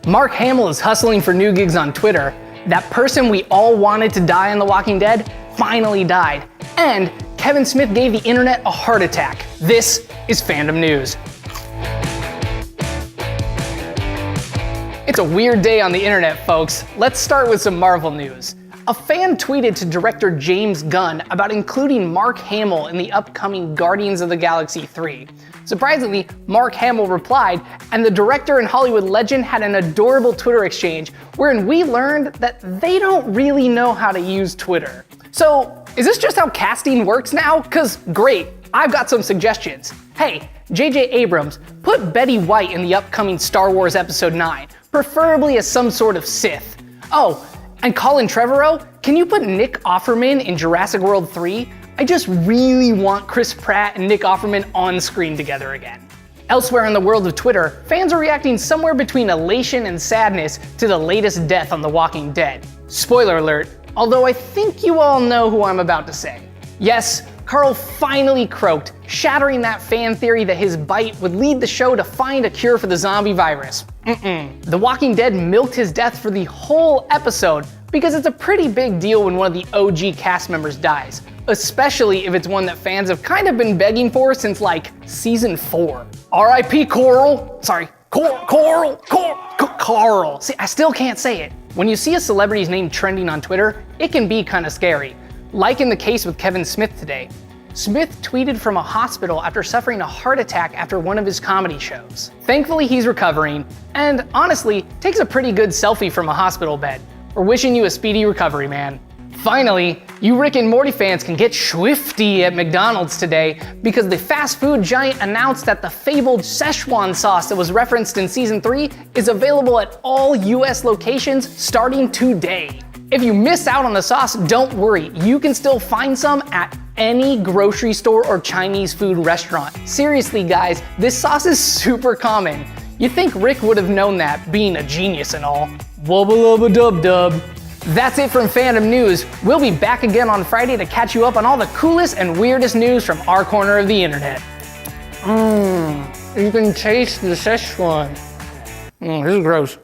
Mark Hamill is hustling for new gigs on Twitter. That person we all wanted to die on The Walking Dead finally died. And Kevin Smith gave the internet a heart attack. This is Fandom News. It's a weird day on the internet, folks. Let's start with some Marvel news. A fan tweeted to director James Gunn about including Mark Hamill in the upcoming Guardians of the Galaxy 3. Surprisingly, Mark Hamill replied, and the director and Hollywood legend had an adorable Twitter exchange wherein we learned that they don't really know how to use Twitter. So, is this just how casting works now? 'Cause great, I've got some suggestions. Hey, J.J. Abrams, put Betty White in the upcoming Star Wars Episode 9, preferably as some sort of Sith. Oh, and Colin Trevorrow, can you put Nick Offerman in Jurassic World 3? I just really want Chris Pratt and Nick Offerman on screen together again. Elsewhere in the world of Twitter, fans are reacting somewhere between elation and sadness to the latest death on The Walking Dead. Spoiler alert, although I think you all know who I'm about to say. Yes, Carl finally croaked, shattering that fan theory that his bite would lead the show to find a cure for the zombie virus. The Walking Dead milked his death for the whole episode because it's a pretty big deal when one of the OG cast members dies, especially if it's one that fans have kind of been begging for since like season 4. R.I.P. Coral. Sorry, Coral. See, I still can't say it. When you see a celebrity's name trending on Twitter, it can be kind of scary. Like in the case with Kevin Smith today. Smith tweeted from a hospital after suffering a heart attack after one of his comedy shows. Thankfully, he's recovering, and honestly, takes a pretty good selfie from a hospital bed. We're wishing you a speedy recovery, man. Finally, you Rick and Morty fans can get swifty at McDonald's today because the fast food giant announced that the fabled Szechuan sauce that was referenced in season 3 is available at all US locations starting today. If you miss out on the sauce, don't worry, you can still find some at any grocery store or Chinese food restaurant. Seriously guys, this sauce is super common. You'd think Rick would have known that, being a genius and all. Wubba lubba dub dub. That's it from Fandom News. We'll be back again on Friday to catch you up on all the coolest and weirdest news from our corner of the internet. You can taste the Szechuan. This is gross.